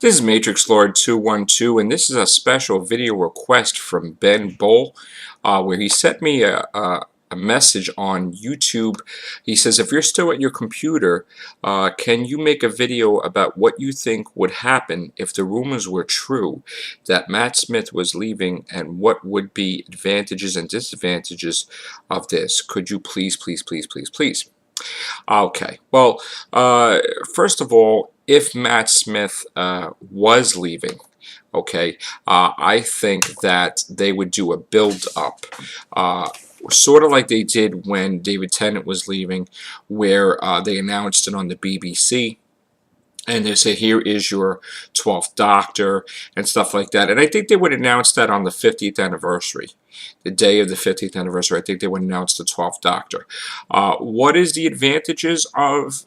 This is Matrix Lord 212, and this is a special video request from Ben Bull, where he sent me a message on YouTube. He says, if you're still at your computer, can you make a video about what you think would happen if the rumors were true that Matt Smith was leaving, and what would be advantages and disadvantages of this? Could you please, please, please, please, please? Okay. Well, first of all, if Matt Smith was leaving, okay, I think that they would do a build-up, uh, sort of like they did when David Tennant was leaving, where they announced it on the BBC. And they say, here is your 12th Doctor, and stuff like that. And I think they would announce that on the 50th anniversary. The day of the 50th anniversary, I think they would announce the 12th Doctor. What is the advantages of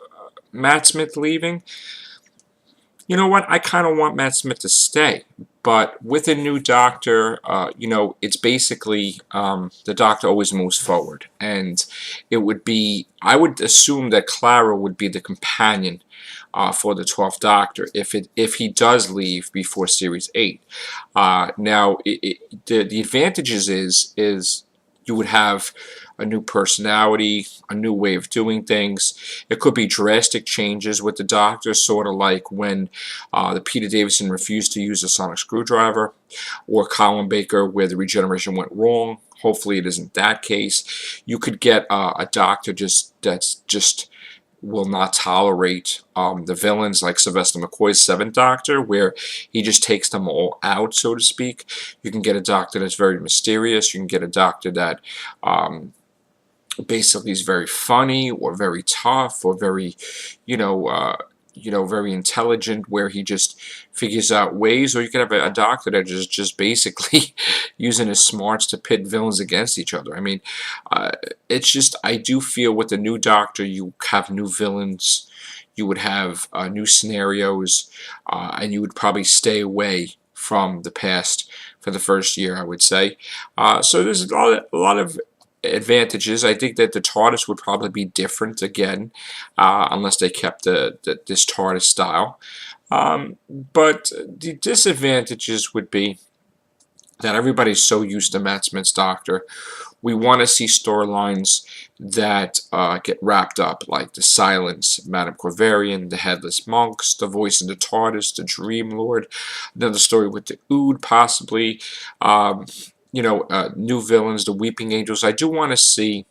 Matt Smith leaving? You know what? I kind of want Matt Smith to stay. But with a new Doctor, it's basically the Doctor always moves forward. And it would be, I would assume that Clara would be the companion for the 12th Doctor if he does leave before Series 8. Now, the advantages is you would have a new personality, a new way of doing things. It could be drastic changes with the Doctor, sort of like when the Peter Davison refused to use a sonic screwdriver, or Colin Baker, where the regeneration went wrong. Hopefully, it isn't that case. You could get a Doctor that's just will not tolerate the villains, like Sylvester McCoy's Seventh Doctor, where he just takes them all out, so to speak. You can get a Doctor that's very mysterious. You can get a Doctor that basically is very funny, or very tough, or very, very intelligent, where he just figures out ways. Or you could have a Doctor that is just basically using his smarts to pit villains against each other. I mean, it's just, I do feel with the new Doctor, you have new villains, you would have new scenarios, and you would probably stay away from the past for the first year, I would say. So there's a lot of advantages. I think that the TARDIS would probably be different again, unless they kept this TARDIS style. But the disadvantages would be that everybody's so used to Matt Smith's Doctor. We want to see storylines that get wrapped up, like The Silence, Madame Corvarian, The Headless Monks, The Voice in the TARDIS, The Dream Lord, another story with the Ood, possibly. New villains, the Weeping Angels. I do want to see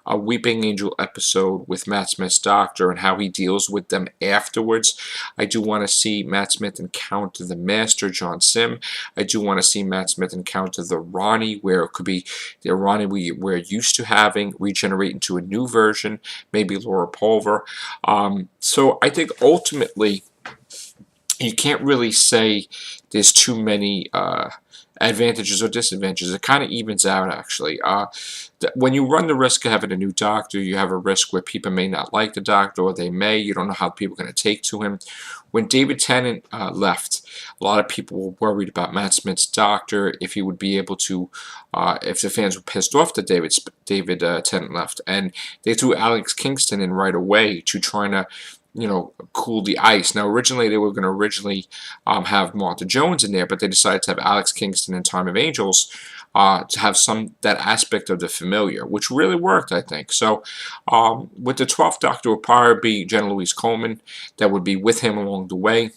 a Weeping Angel episode with Matt Smith's Doctor and how he deals with them afterwards. I do want to see Matt Smith encounter the Master, John Sim. I do want to see Matt Smith encounter the Ronnie, where it could be the Ronnie we're used to having, regenerate into a new version, maybe Laura Pulver. So I think ultimately you can't really say there's too many advantages or disadvantages. It kind of evens out, actually. When you run the risk of having a new Doctor, you have a risk where people may not like the Doctor, or they may. You don't know how people are going to take to him. When David Tennant left, a lot of people were worried about Matt Smith's Doctor, if he would be able to, if the fans were pissed off that David Tennant left. And they threw Alex Kingston in right away to trying to cool the ice. Now, originally they were going to have Martha Jones in there, but they decided to have Alex Kingston in Time of Angels to have that aspect of the familiar, which really worked, I think. So, with the 12th Doctor would probably be Jenna Louise Coleman, that would be with him along the way.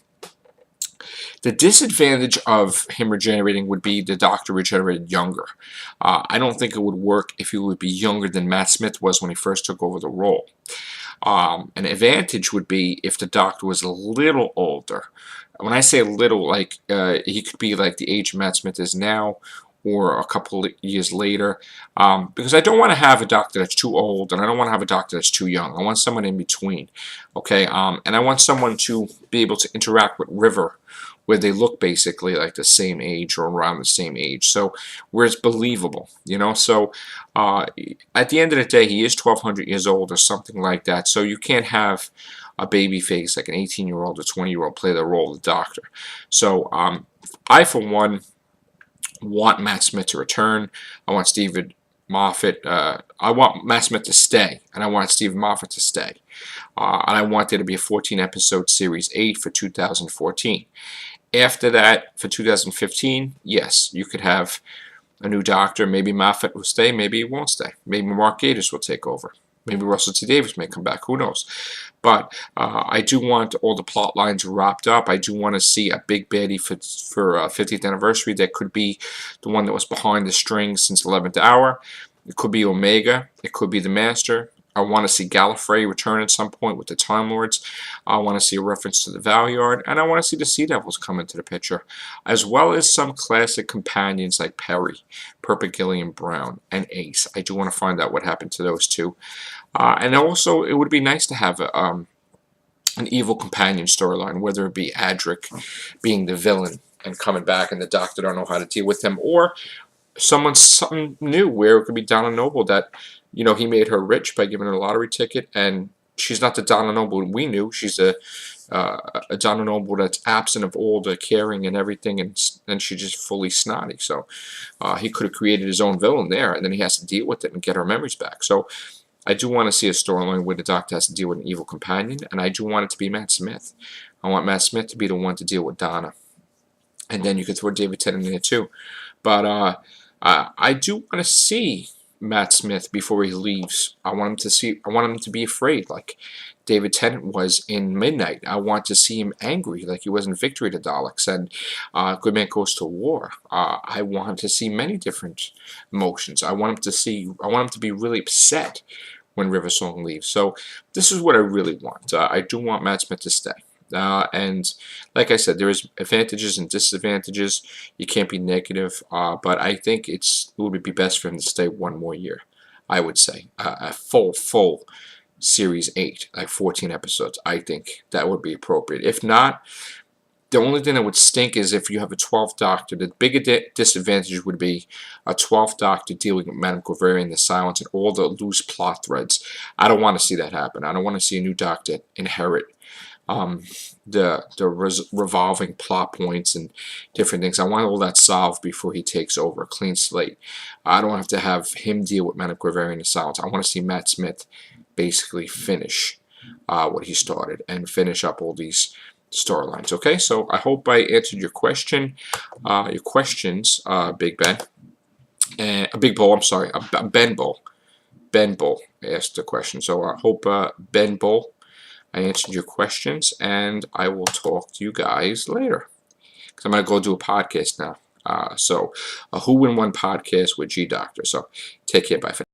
The disadvantage of him regenerating would be the Doctor regenerated younger. I don't think it would work if he would be younger than Matt Smith was when he first took over the role. An advantage would be if the Doctor was a little older. When I say little, like he could be like the age Matt Smith is now, or a couple of years later, because I don't want to have a Doctor that's too old, and I don't want to have a Doctor that's too young. I want someone in between, okay? And I want someone to be able to interact with River, where they look basically like the same age or around the same age, so where it's believable, So at the end of the day, he is 1,200 years old or something like that, so you can't have a baby face like an 18-year-old or 20-year-old play the role of the Doctor. So I, for one, want Matt Smith to return. I want Moffat. I want Matt Smith to stay, and I want Stephen Moffat to stay. And I want there to be a 14-episode Series 8 for 2014. After that, for 2015, yes, you could have a new Doctor. Maybe Moffat will stay, maybe he won't stay. Maybe Mark Gatiss will take over. Maybe Russell T Davies may come back. Who knows? But I do want all the plot lines wrapped up. I do want to see a big baddie for 50th anniversary. That could be the one that was behind the strings since 11th Hour. It could be Omega. It could be the Master. I want to see Gallifrey return at some point with the Time Lords. I want to see a reference to the Valyard, and I want to see the Sea Devils come into the picture, as well as some classic companions like Perry, Purple Gilliam Brown, and Ace. I do want to find out what happened to those two. And also, it would be nice to have an evil companion storyline, whether it be Adric being the villain and coming back and the Doctor don't know how to deal with him, or something new where it could be Donna Noble that, he made her rich by giving her a lottery ticket, and she's not the Donna Noble we knew. She's a Donna Noble that's absent of all the caring and everything, and she's just fully snotty. So he could have created his own villain there, and then he has to deal with it and get her memories back. So I do want to see a storyline where the Doctor has to deal with an evil companion, and I do want it to be Matt Smith. I want Matt Smith to be the one to deal with Donna. And then you could throw David Tennant in there too. But I do want to see Matt Smith before he leaves. I want him to be afraid, like David Tennant was in Midnight. I want to see him angry, like he was in Victory of the Daleks and Good Man Goes to War. I want to see many different emotions. I want him to be really upset when River Song leaves. So this is what I really want. I do want Matt Smith to stay. And like I said, there is advantages and disadvantages. You can't be negative, but I think it would be best for him to stay one more year. I would say a full Series 8, like 14 episodes. I think that would be appropriate. If not, the only thing that would stink is if you have a 12th Doctor. The bigger disadvantage would be a 12th Doctor dealing with Madame Corvair, the Silence, and all the loose plot threads. I don't want to see that happen. I don't want to see a new Doctor inherit the revolving plot points and different things. I want all that solved before he takes over, a clean slate. I don't have to have him deal with Madame Corvair and the Silence. I want to see Matt Smith basically finish what he started and finish up all these storylines. Okay, so I hope I answered your questions, Big Ben. And Big Bull, I'm sorry, Ben Bull. Ben Bull asked the question. So I hope Ben Bull, I answered your questions, and I will talk to you guys later. Because I'm going to go do a podcast now. So a Who in One podcast with G Doctor. So take care. Bye for now.